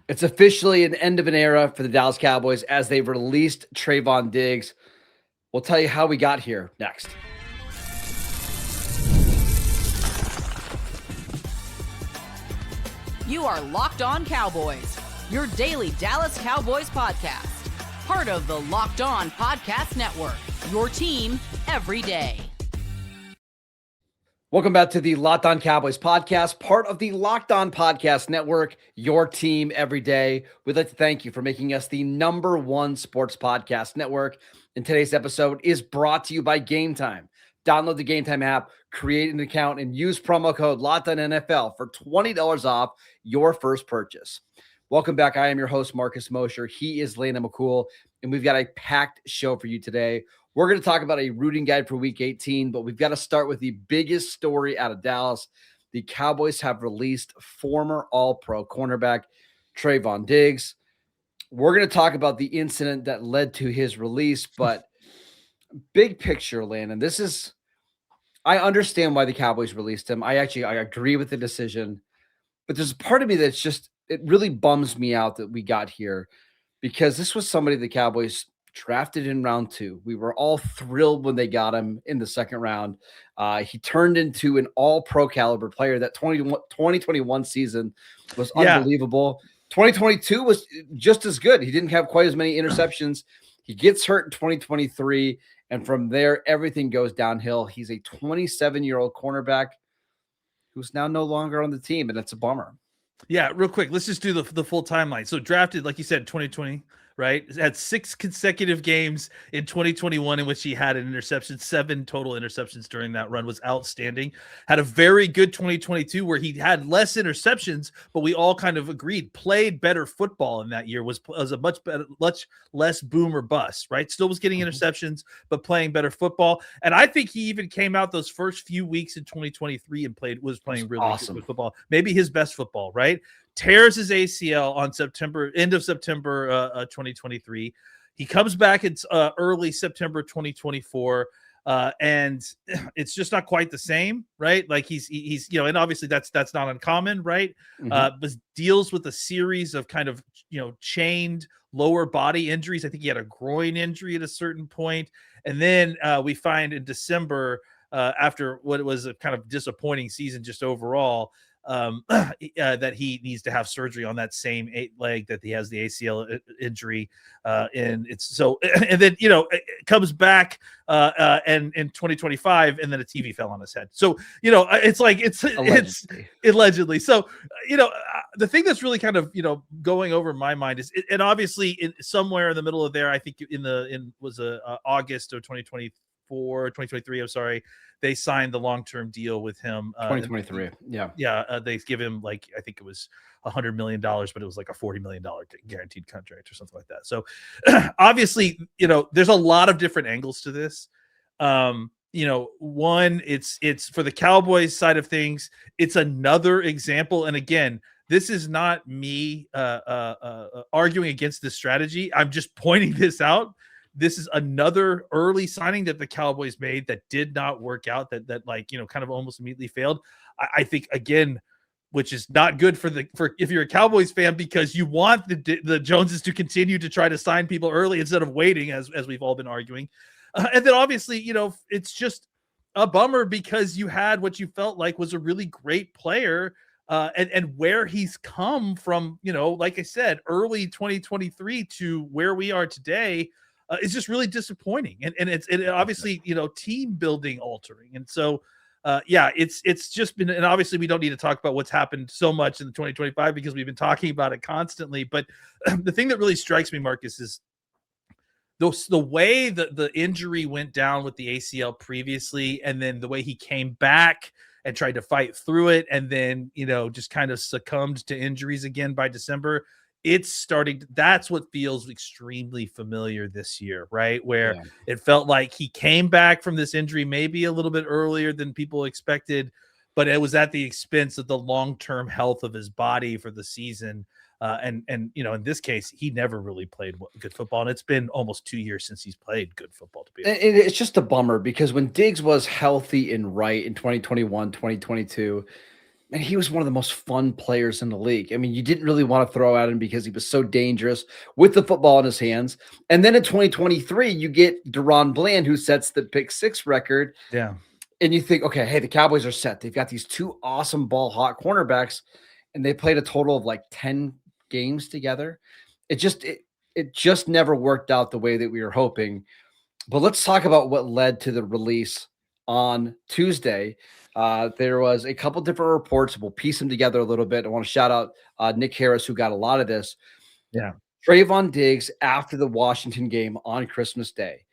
It's officially an end of an era for the Dallas Cowboys as they've released Trevon Diggs. We'll tell you how we got here next. You are Locked On Cowboys, your daily Dallas Cowboys podcast. Part of the Locked On Podcast Network, your team every day. Welcome back to the Locked On Cowboys podcast, part of the Locked On Podcast Network, your team every day. We'd like to thank you for making us the #1 sports podcast network. And today's episode is brought to you by Game Time. Download the Game Time app, create an account, and use promo code LOCKEDONNFL for $20 off your first purchase. Welcome back. I am your host, Marcus Mosher. He is Landon McCool, and we've got a packed show for you today. We're going to talk about a rooting guide for Week 18, but we've got to start with the biggest story out of Dallas. The Cowboys have released former All-Pro cornerback Trevon Diggs. We're going to talk about the incident that led to his release, but big picture, Landon, I understand why the Cowboys released him. I agree with the decision, but there's a part of me that's it really bums me out that we got here because this was somebody the Cowboys drafted in round 2. We were all thrilled when they got him in the second round. He turned into an all-pro caliber player. That 2021 season was unbelievable. 2022 was just as good. He didn't have quite as many interceptions. He gets hurt in 2023, and from there, everything goes downhill. He's a 27-year-old cornerback who's now no longer on the team, and it's a bummer. Yeah, real quick, let's just do the full timeline. So drafted, like you said, 2020, right? Had 6 consecutive games in 2021 in which he had an interception. 7 total interceptions during that run, was outstanding. Had a very good 2022 where he had less interceptions, but we all kind of agreed played better football in that year. Was a much less boom or bust, right? Still was getting interceptions, but playing better football. And I think he even came out those first few weeks in 2023 and was playing really awesome good football. Maybe his best football, right? Tears his ACL on end of September 2023. He comes back in early September 2024, and it's just not quite the same, right? Like he's and obviously that's not uncommon, right? But deals with a series of kind of chained lower body injuries. I think he had a groin injury at a certain point, and then we find in December after what was a kind of disappointing season just overall. That he needs to have surgery on that same leg that he has the ACL injury, and then it comes back and in 2025, and then a TV fell on his head. So it's allegedly. So the thing that's really kind of going over my mind is, and obviously somewhere in the middle of there, I think was August of 2023. I'm sorry. They signed the long-term deal with him. 2023. They give him I think it was $100 million, but it was like a $40 million guaranteed contract or something like that. So obviously, there's a lot of different angles to this. One, it's for the Cowboys side of things. It's another example. And again, this is not me arguing against this strategy. I'm just pointing this out. This is another early signing that the Cowboys made that did not work out, that kind of almost immediately failed. I think, again, which is not good for if you're a Cowboys fan, because you want the Joneses to continue to try to sign people early instead of waiting, as we've all been arguing. And then obviously, it's just a bummer because you had what you felt like was a really great player, and where he's come from, like I said, early 2023 to where we are today. It's just really disappointing, and it's obviously team building altering, and so it's just been, and obviously we don't need to talk about what's happened so much in the 2025 because we've been talking about it constantly. But the thing that really strikes me, Marcus, is the way that the injury went down with the ACL previously, and then the way he came back and tried to fight through it, and then just kind of succumbed to injuries again by December. That's what feels extremely familiar this year, right? Where it felt like he came back from this injury maybe a little bit earlier than people expected, but it was at the expense of the long-term health of his body for the season. And in this case, he never really played good football, and it's been almost 2 years since he's played good football. It's just a bummer because when Diggs was healthy and right in 2021, 2022, and he was one of the most fun players in the league. I mean, you didn't really want to throw at him because he was so dangerous with the football in his hands. And then in 2023, you get Deron Bland, who sets the pick six record. Yeah. And you think, okay, hey, the Cowboys are set. They've got these two awesome ball hawk cornerbacks, and they played a total of like 10 games together. It just never worked out the way that we were hoping. But let's talk about what led to the release on Tuesday. There was a couple different reports. We'll piece them together a little bit. I want to shout out Nick Harris, who got a lot of this. Yeah. Trevon Diggs, after the Washington game on Christmas Day,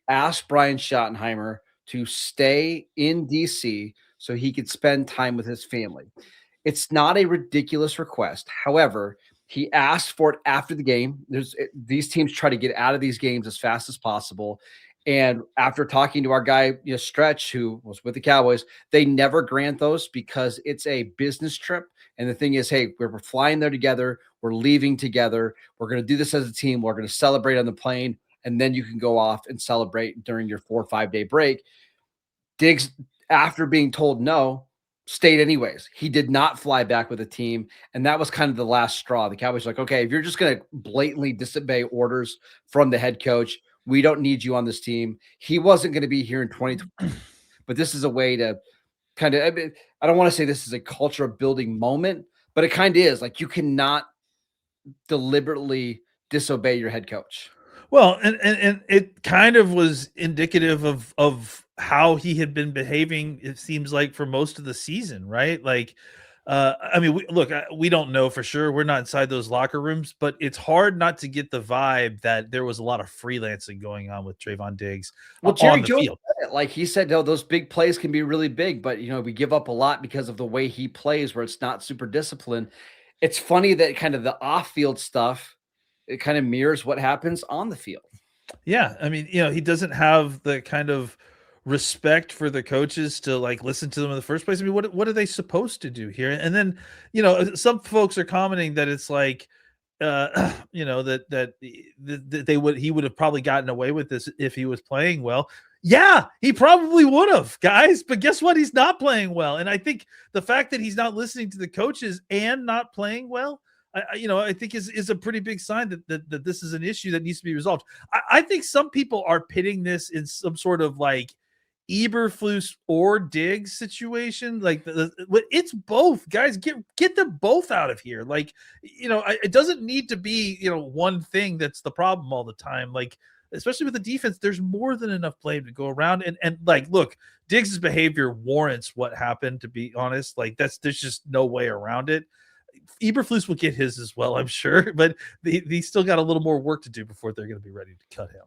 asked Brian Schottenheimer to stay in D.C. so he could spend time with his family. It's not a ridiculous request. However, he asked for it after the game. These teams try to get out of these games as fast as possible. And after talking to our guy, Stretch, who was with the Cowboys, they never grant those because it's a business trip. And the thing is, hey, we're flying there together. We're leaving together. We're going to do this as a team. We're going to celebrate on the plane. And then you can go off and celebrate during your 4 or 5 day break. Diggs, after being told no, stayed anyways. He did not fly back with the team. And that was kind of the last straw. The Cowboys were like, okay, if you're just going to blatantly disobey orders from the head coach, we don't need you on this team. He wasn't going to be here in 2020, but this is a way to kind of, I don't want to say this is a culture building moment, but it kind of is. Like, you cannot deliberately disobey your head coach. Well, and it kind of was indicative of how he had been behaving, it seems like, for most of the season, right? Like, I mean, we don't know for sure. We're not inside those locker rooms, but it's hard not to get the vibe that there was a lot of freelancing going on with Trevon Diggs Jerry on the Jones field. said it. Like, he said, no, those big plays can be really big, but we give up a lot because of the way he plays, where it's not super disciplined. It's funny that kind of the off-field stuff, it kind of mirrors what happens on the field. Yeah, I mean, he doesn't have the kind of respect for the coaches to like listen to them in the first place. I mean, what are they supposed to do here? And then, some folks are commenting that it's like, that he would have probably gotten away with this if he was playing well. Yeah, he probably would have, guys. But guess what? He's not playing well. And I think the fact that he's not listening to the coaches and not playing well, I think is a pretty big sign that this is an issue that needs to be resolved. I think some people are pitting this in some sort of like Eberflus or Diggs situation. Like it's both, guys. Get them both out of here. Like, it doesn't need to be one thing that's the problem all the time. Like, especially with the defense, there's more than enough blame to go around. And like, look, Diggs' behavior warrants what happened. To be honest, like there's just no way around it. Eberflus will get his as well, I'm sure, but they still got a little more work to do before they're going to be ready to cut him.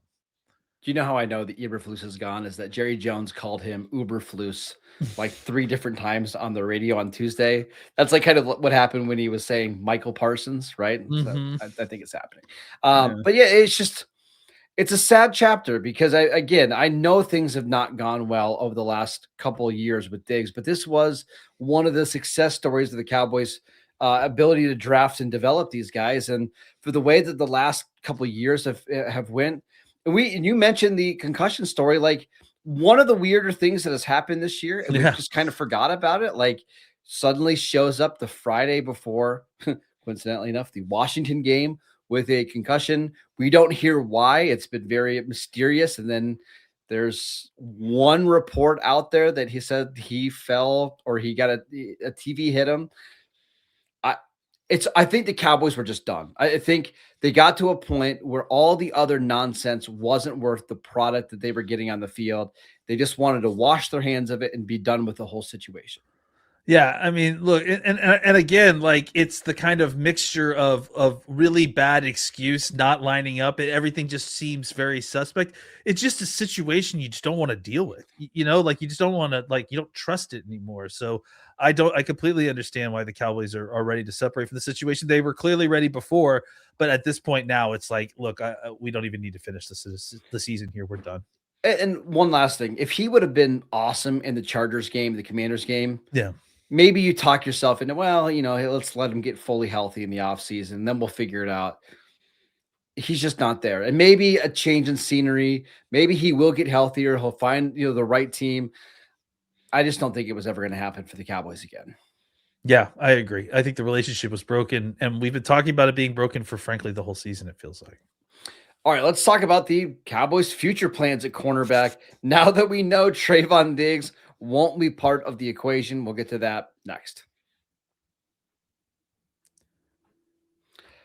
Do you know how I know that Eberflus is gone? Is that Jerry Jones called him Uberflus like 3 different times on the radio on Tuesday. That's like kind of what happened when he was saying Michael Parsons, right? Mm-hmm. So I think it's happening. But yeah, it's a sad chapter because I know things have not gone well over the last couple of years with Diggs, but this was one of the success stories of the Cowboys' ability to draft and develop these guys. And for the way that the last couple of years have went, and you mentioned the concussion story, like one of the weirder things that has happened this year, and we just kind of forgot about it, like suddenly shows up the Friday before, coincidentally enough, the Washington game with a concussion. We don't hear why. It's been very mysterious. And then there's one report out there that he said he fell or he got a TV hit him. I think the Cowboys were just done. I think they got to a point where all the other nonsense wasn't worth the product that they were getting on the field. They just wanted to wash their hands of it and be done with the whole situation. Yeah, I mean, look, and again, like it's the kind of mixture of really bad excuse not lining up. Everything just seems very suspect. It's just a situation you just don't want to deal with. Like you just don't want to, like, you don't trust it anymore. So I completely understand why the Cowboys are ready to separate from the situation. They were clearly ready before, but at this point now it's like, look, we don't even need to finish the season here. We're done. And one last thing, if he would have been awesome in the Chargers game, the Commanders game, yeah, maybe you talk yourself into, well, hey, let's let him get fully healthy in the offseason, and then we'll figure it out. He's just not there. And maybe a change in scenery, maybe he will get healthier. He'll find, the right team. I just don't think it was ever going to happen for the Cowboys again. Yeah, I agree. I think the relationship was broken, and we've been talking about it being broken for, frankly, the whole season, it feels like. All right, let's talk about the Cowboys' future plans at cornerback. Now that we know Trevon Diggs won't be part of the equation, we'll get to that next.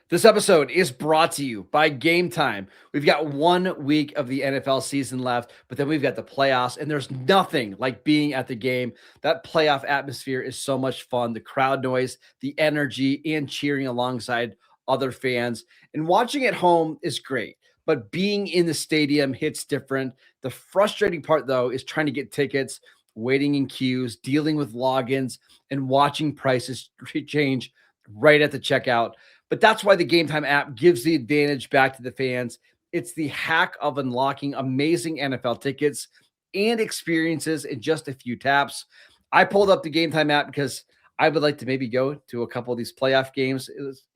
This episode is brought to you by Game Time. We've got 1 week of the NFL season left, but then we've got the playoffs, and there's nothing like being at the game. That playoff atmosphere is so much fun. The crowd noise, the energy, and cheering alongside other fans. And watching at home is great, but being in the stadium hits different. The frustrating part, though, is trying to get tickets, waiting in queues, dealing with logins, and watching prices change right at the checkout. But that's why the Game Time app gives the advantage back to the fans. It's the hack of unlocking amazing NFL tickets and experiences in just a few taps. I pulled up the Game Time app because I would like to maybe go to a couple of these playoff games,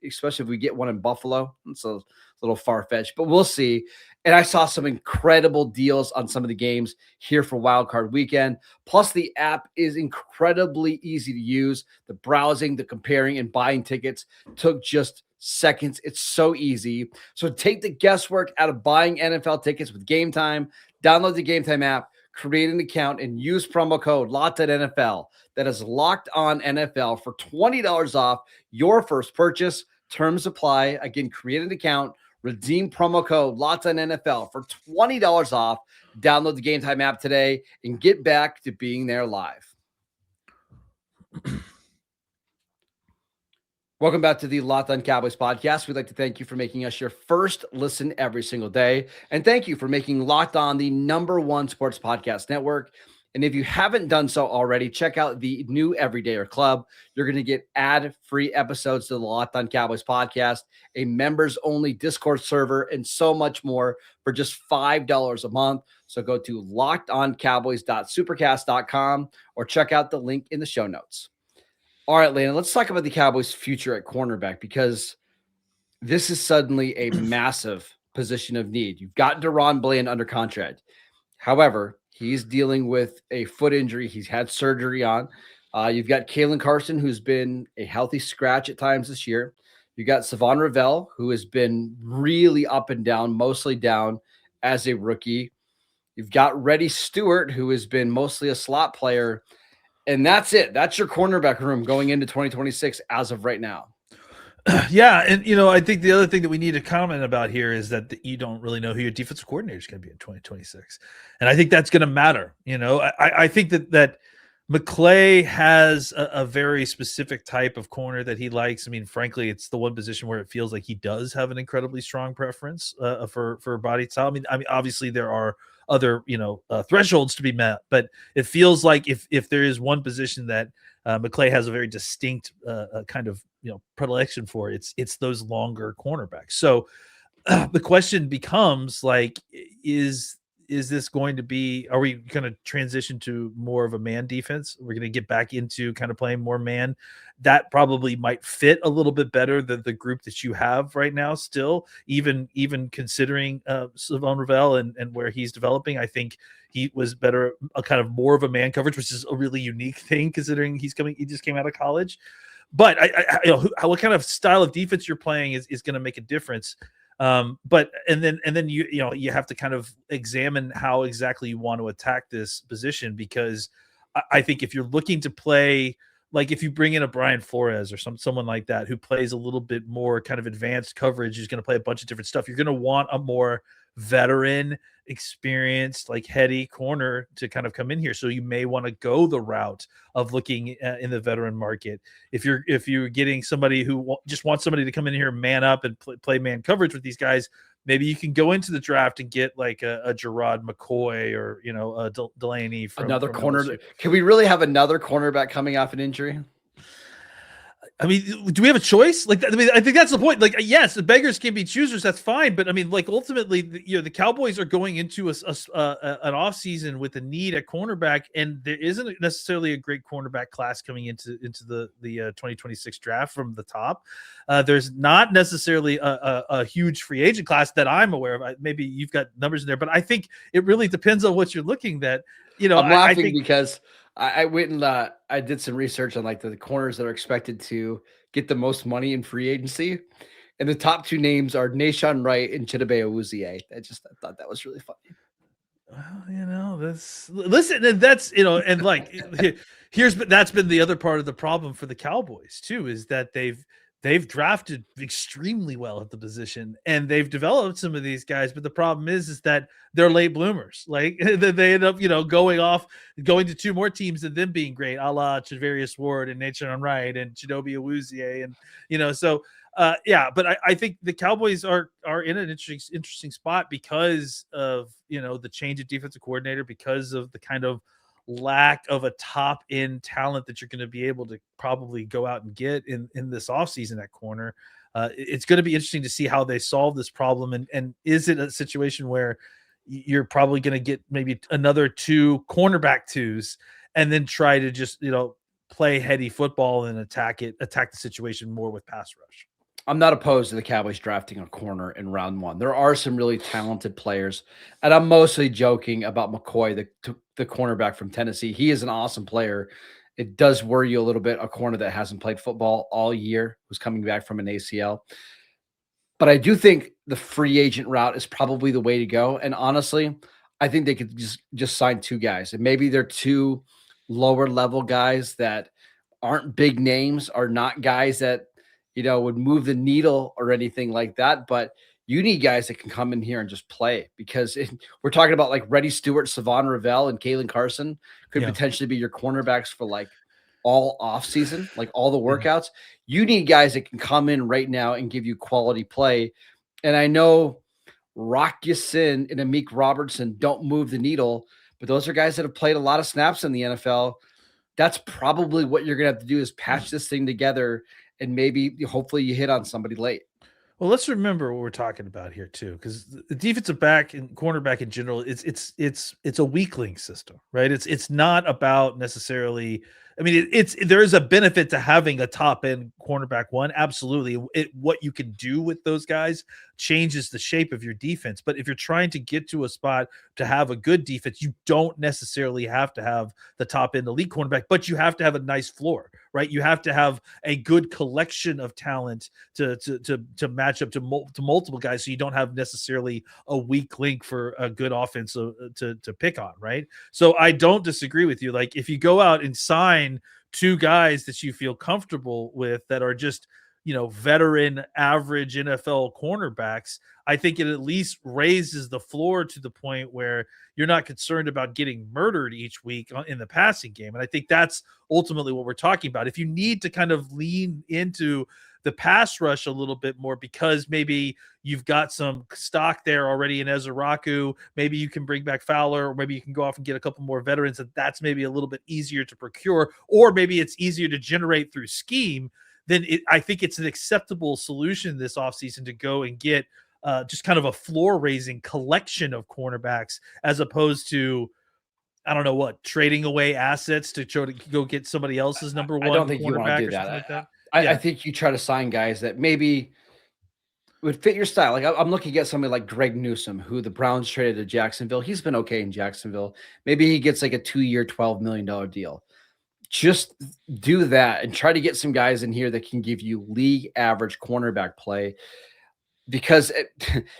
especially if we get one in Buffalo. It's a little far-fetched, but we'll see. And I saw some incredible deals on some of the games here for Wild Card Weekend. Plus, the app is incredibly easy to use. The browsing, the comparing, and buying tickets took just seconds. It's so easy. So take the guesswork out of buying NFL tickets with Game Time. Download the Game Time app, create an account, and use promo code LOCKEDONNFL. That is Locked On NFL for $20 off your first purchase. Terms apply. Again, create an account, redeem promo code Locked On NFL for $20 off. Download the Game Time app today and get back to being there live. Welcome back to the Locked On Cowboys podcast. We'd like to thank you for making us your first listen every single day. And thank you for making Locked On the #1 sports podcast network. And if you haven't done so already, check out the new Everydayer Club. You're going to get ad-free episodes to the Locked On Cowboys podcast, a members-only Discord server, and so much more for just $5 a month. So go to lockedoncowboys.supercast.com or check out the link in the show notes. All right, Landon, let's talk about the Cowboys' future at cornerback, because this is suddenly a massive position of need. You've got Deron Bland under contract. However, he's dealing with a foot injury he's had surgery on. You've got Kalen Carson, who's been a healthy scratch at times this year. You got Savon Ravel, who has been really up and down, mostly down as a rookie. You've got Reddy Stewart, who has been mostly a slot player. And that's it. That's your cornerback room going into 2026 as of right now. Yeah, and I think the other thing that we need to comment about here is that you don't really know who your defensive coordinator is going to be in 2026, and I think that's going to matter. I think that McClay has a very specific type of corner that he likes. I mean, frankly, it's the one position where it feels like he does have an incredibly strong preference for body style. I mean, obviously there are other thresholds to be met, but it feels like if there is one position that McClay has a very distinct kind of predilection for, it's those longer cornerbacks. So the question becomes, like, is this going to be, are we going to transition to more of a man defense? We're going to get back into kind of playing more man. That probably might fit a little bit better than the group that you have right now still, even considering Savon Ravel and where he's developing. I think he was better, a kind of more of a man coverage, which is a really unique thing considering he just came out of college. But what kind of style of defense you're playing is going to make a difference. But then you have to kind of examine how exactly you want to attack this position, because I think if you're looking to play, like if you bring in a Brian Flores or someone like that who plays a little bit more kind of advanced coverage, who's going to play a bunch of different stuff, you're going to want a more veteran, experienced, like heady corner to kind of come in here. So you may want to go the route of looking in the veteran market. If you're getting somebody who just wants somebody to come in here, man up and play man coverage with these guys, maybe you can go into the draft and get like a Gerard McCoy or a Delaney from another from corner. LSU. Can we really have another cornerback coming off an injury? I mean, do we have a choice? Like, I mean, I think that's the point. Like, yes, the beggars can be choosers. That's fine. But I mean, like, ultimately, the Cowboys are going into an offseason with a need at cornerback, and there isn't necessarily a great cornerback class coming into the 2026 draft from the top. There's not necessarily a huge free agent class that I'm aware of. Maybe you've got numbers in there, but I think it really depends on what you're looking at. I'm laughing because I went and I did some research on like the corners that are expected to get the most money in free agency, and the top two names are Nahshon Wright and Chidobe Awuzie. I thought that was really funny. Well, that's and like that's been the other part of the problem for the Cowboys too, is that they've drafted extremely well at the position and they've developed some of these guys, but the problem is that they're late bloomers. Like they end up, going to two more teams and them being great, a la Charvarius Ward and Nahshon Wright and Chidobe Awuzie, and so but I think the Cowboys are in an interesting spot because of the change of defensive coordinator, because of the kind of lack of a top end talent that you're going to be able to probably go out and get in this offseason at corner. It's going to be interesting to see how they solve this problem. And is it a situation where you're probably going to get maybe another two cornerback twos and then try to just, play heady football and attack the situation more with pass rush? I'm not opposed to the Cowboys drafting a corner in round one. There are some really talented players, and I'm mostly joking about McCoy, the cornerback from Tennessee. He is an awesome player. It does worry you a little bit, a corner that hasn't played football all year, who's coming back from an ACL. But I do think the free agent route is probably the way to go. And honestly, I think they could just sign two guys, and maybe they're two lower level guys that aren't big names, are not guys that would move the needle or anything like that. But you need guys that can come in here and just play, because we're talking about like Reddy Stewart, Savon Ravel, and Kalen Carson could potentially be your cornerbacks for like all off season, like all the workouts. You need guys that can come in right now and give you quality play. And I know Rock Ya-Sin and Amik Robertson don't move the needle, but those are guys that have played a lot of snaps in the NFL. That's probably what you're going to have to do, is patch this thing together, and maybe hopefully you hit on somebody late. Well, let's remember what we're talking about here too, because the defensive back and cornerback in general, it's a weakling system, right? It's not about necessarily. I mean, there is a benefit to having a top end cornerback one, absolutely. What you can do with those guys changes the shape of your defense. But if you're trying to get to a spot to have a good defense, you don't necessarily have to have the top end elite cornerback, but you have to have a nice floor, right? You have to have a good collection of talent to match up to multiple guys, so you don't have necessarily a weak link for a good offense to pick on, right? So I don't disagree with you. Like, if you go out and sign two guys that you feel comfortable with that are just veteran average NFL cornerbacks, I think it at least raises the floor to the point where you're not concerned about getting murdered each week in the passing game. And I think that's ultimately what we're talking about. If you need to kind of lean into the pass rush a little bit more because maybe you've got some stock there already in Ezraku, maybe you can bring back Fowler, or maybe you can go off and get a couple more veterans, that's maybe a little bit easier to procure, or maybe it's easier to generate through scheme, then I think it's an acceptable solution this offseason to go and get just kind of a floor-raising collection of cornerbacks, as opposed to, I don't know what, trading away assets to try to go get somebody else's number one. I don't think you want to do that. I think you try to sign guys that maybe would fit your style. Like, I'm looking at somebody like Greg Newsome, who the Browns traded to Jacksonville. He's been okay in Jacksonville. Maybe he gets like a 2-year, $12 million deal. Just do that and try to get some guys in here that can give you league average cornerback play, because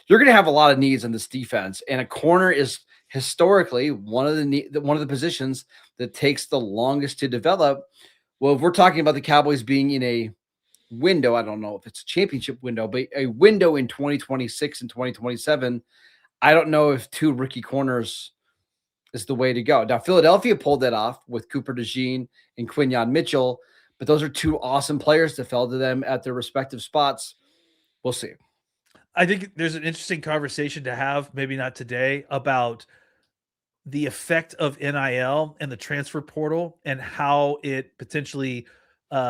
you're going to have a lot of needs in this defense, and a corner is historically one of the positions that takes the longest to develop. Well, if we're talking about the Cowboys being in a window, I don't know if it's a championship window, but a window in 2026 and 2027, I don't know if two rookie corners is the way to go. Now, Philadelphia pulled that off with Cooper DeJean and Quinyon Mitchell, but those are two awesome players that fell to them at their respective spots. We'll see. I think there's an interesting conversation to have, maybe not today, about the effect of NIL and the transfer portal and how it potentially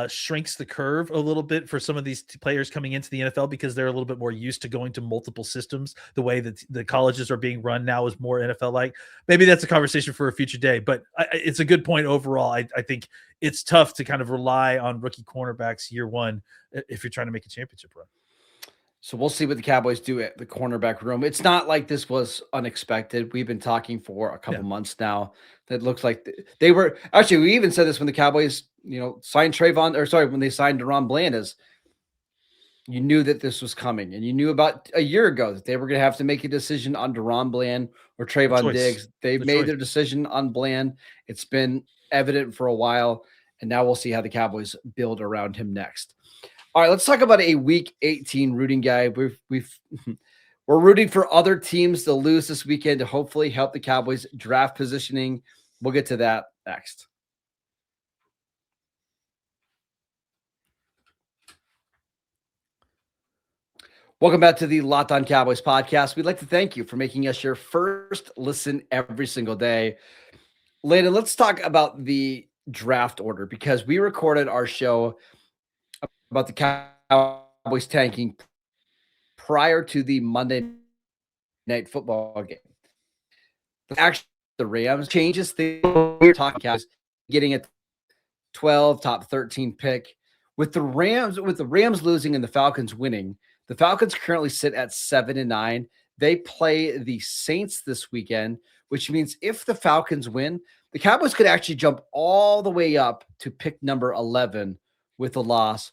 shrinks the curve a little bit for some of these players coming into the NFL, because they're a little bit more used to going to multiple systems. The way that the colleges are being run now is more NFL-like. Maybe that's a conversation for a future day, but it's a good point overall. I think it's tough to kind of rely on rookie cornerbacks year one if you're trying to make a championship run. So we'll see what the Cowboys do at the cornerback room. It's not like this was unexpected. We've been talking for a couple months now. That looks like they were actually. We even said this when the Cowboys, signed when they signed Deron Bland, as you knew that this was coming, and you knew about a year ago that they were going to have to make a decision on Deron Bland or Trevon Diggs. They've made their decision on Bland. It's been evident for a while, and now we'll see how the Cowboys build around him next. All right, let's talk about a Week 18 rooting guide. We're rooting for other teams to lose this weekend to hopefully help the Cowboys draft positioning. We'll get to that next. Welcome back to the Locked On Cowboys podcast. We'd like to thank you for making us your first listen every single day. Landon, let's talk about the draft order, because we recorded our show about the Cowboys tanking prior to the Monday Night Football game. Actually, the Rams changes things. We're talking Cowboys getting a 12, top 13 pick. With the Rams losing and the Falcons winning, the Falcons currently sit at 7-9. They play the Saints this weekend, which means if the Falcons win, the Cowboys could actually jump all the way up to pick number 11 with a loss.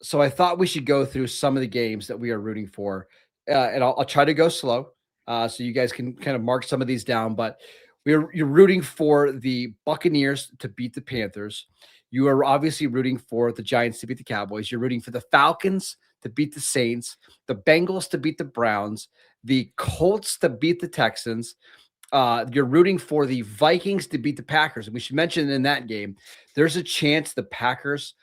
So I thought we should go through some of the games that we are rooting for, and I'll try to go slow so you guys can kind of mark some of these down. But you're rooting for the Buccaneers to beat the Panthers. You are obviously rooting for the Giants to beat the Cowboys. You're rooting for the Falcons to beat the Saints, the Bengals to beat the Browns, the Colts to beat the Texans. You're rooting for the Vikings to beat the Packers. And we should mention in that game, there's a chance the Packers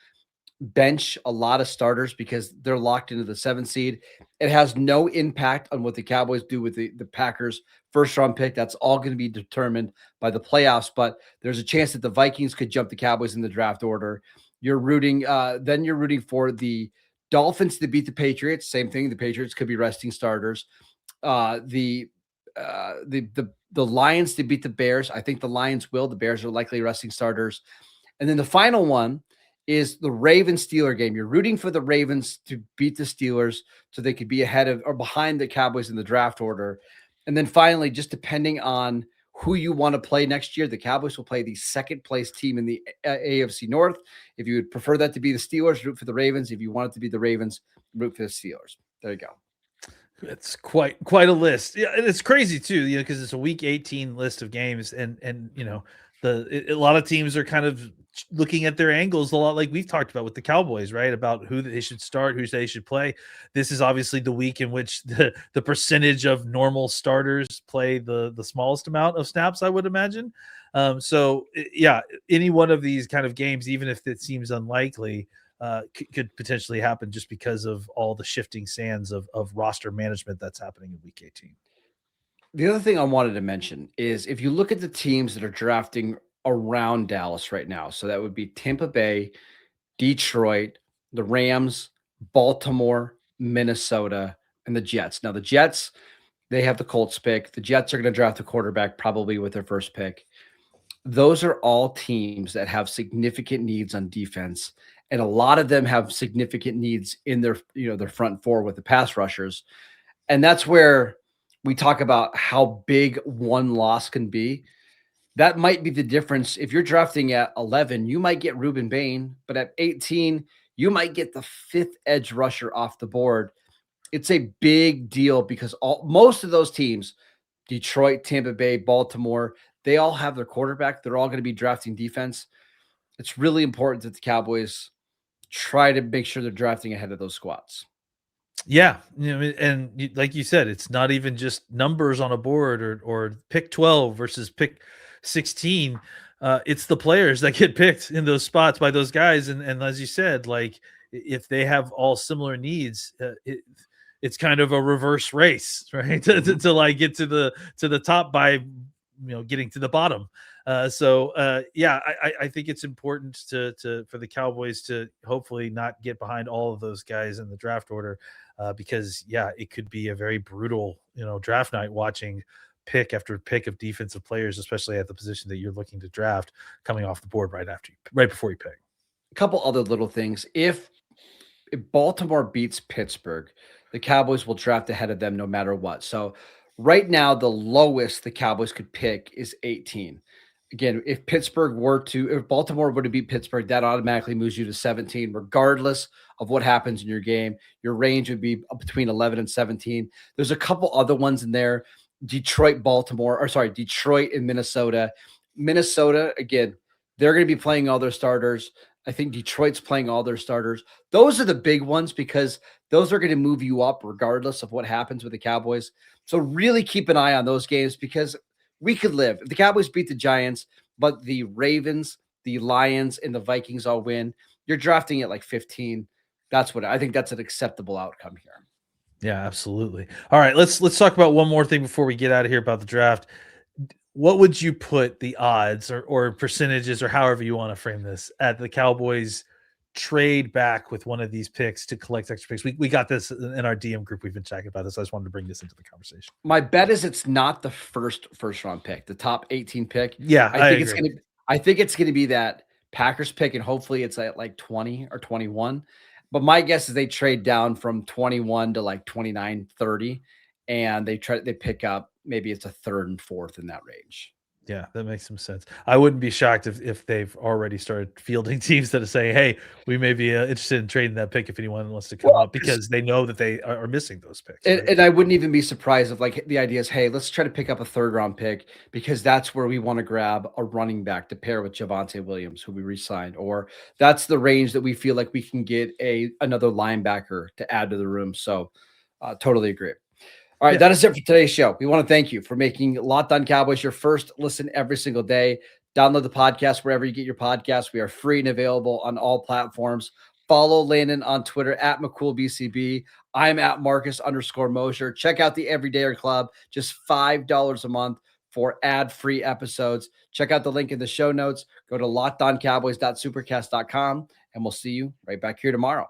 bench a lot of starters because they're locked into the 7th seed. It has no impact on what the Cowboys do with the Packers first round pick. That's all going to be determined by the playoffs, but there's a chance that the Vikings could jump the Cowboys in the draft order. You're rooting for the Dolphins to beat the Patriots. Same thing. The Patriots could be resting starters. The Lions to beat the Bears. I think the Lions will. The Bears are likely resting starters. And then the final one is the Ravens-Steeler game. You're rooting for the Ravens to beat the Steelers so they could be ahead of or behind the Cowboys in the draft order. And then finally, just depending on who you want to play next year, the Cowboys will play the second place team in the AFC North. If you would prefer that to be the Steelers, root for the Ravens. If you want it to be the Ravens, root for the Steelers. There you go. It's quite a list. Yeah, and it's crazy too, because it's a Week 18 list of games, and a lot of teams are kind of looking at their angles a lot like we've talked about with the Cowboys, right? About who they should start, who they should play. This is obviously the week in which the percentage of normal starters play the smallest amount of snaps, I would imagine. So yeah, any one of these kind of games, even if it seems unlikely, could potentially happen just because of all the shifting sands of roster management that's happening in Week 18. The other thing I wanted to mention is if you look at the teams that are drafting around Dallas right now, so that would be Tampa Bay, Detroit, the Rams, Baltimore, Minnesota, and the Jets. Now, the Jets, they have the Colts pick. The Jets are going to draft a quarterback probably with their first pick. Those are all teams that have significant needs on defense, and a lot of them have significant needs in their front four with the pass rushers. And that's where we talk about how big one loss can be. That might be the difference. If you're drafting at 11, you might get Reuben Bain, but at 18, you might get the 5th edge rusher off the board. It's a big deal because most of those teams, Detroit, Tampa Bay, Baltimore, they all have their quarterback. They're all going to be drafting defense. It's really important that the Cowboys try to make sure they're drafting ahead of those squads. Yeah, and like you said, it's not even just numbers on a board or pick 12 versus pick 16. It's the players that get picked in those spots by those guys, and as you said, like if they have all similar needs, it's kind of a reverse race, right? to like get to the top by getting to the bottom. Yeah, I think it's important for the Cowboys to hopefully not get behind all of those guys in the draft order, because yeah, it could be a very brutal draft night watching pick after pick of defensive players, especially at the position that you're looking to draft, coming off the board right before you pick. A couple other little things. If Baltimore beats Pittsburgh, the Cowboys will draft ahead of them no matter what. So right now, the lowest the Cowboys could pick is 18. Again, if Baltimore were to beat Pittsburgh, that automatically moves you to 17, regardless of what happens in your game. Your range would be between 11 and 17. There's a couple other ones in there. Detroit and Minnesota. Minnesota, again, they're going to be playing all their starters. I think Detroit's playing all their starters. Those are the big ones because those are going to move you up regardless of what happens with the Cowboys. So really keep an eye on those games because we could live. If the Cowboys beat the Giants, but the Ravens, the Lions, and the Vikings all win, you're drafting at like 15. I think that's an acceptable outcome here. Yeah, absolutely. All right, let's talk about one more thing before we get out of here about the draft. What would you put the odds or percentages or however you want to frame this at the Cowboys trade back with one of these picks to collect extra picks? We got this in our DM group. We've been chatting about this. I just wanted to bring this into the conversation. My bet is it's not the first round pick, the top 18 pick. Yeah, I think it's gonna be that Packers pick, and hopefully it's at like 20 or 21. But my guess is they trade down from 21 to like 29, 30, and they pick up maybe it's a third and fourth in that range. Yeah, that makes some sense. I wouldn't be shocked if they've already started fielding teams that are saying, "Hey, we may be interested in trading that pick if anyone wants to come up," because they know that they are missing those picks. Right? And I wouldn't even be surprised if like the idea is, hey, let's try to pick up a third round pick because that's where we want to grab a running back to pair with Javonte Williams, who we re-signed, or that's the range that we feel like we can get another linebacker to add to the room. So totally agree. All right, that is it for today's show. We want to thank you for making Locked On Cowboys your first listen every single day. Download the podcast wherever you get your podcasts. We are free and available on all platforms. Follow Landon on Twitter at McCoolBCB. I'm at Marcus_Mosher. Check out the Everydayer Club, just $5 a month for ad-free episodes. Check out the link in the show notes. Go to LockedOnCowboys.supercast.com, and we'll see you right back here tomorrow.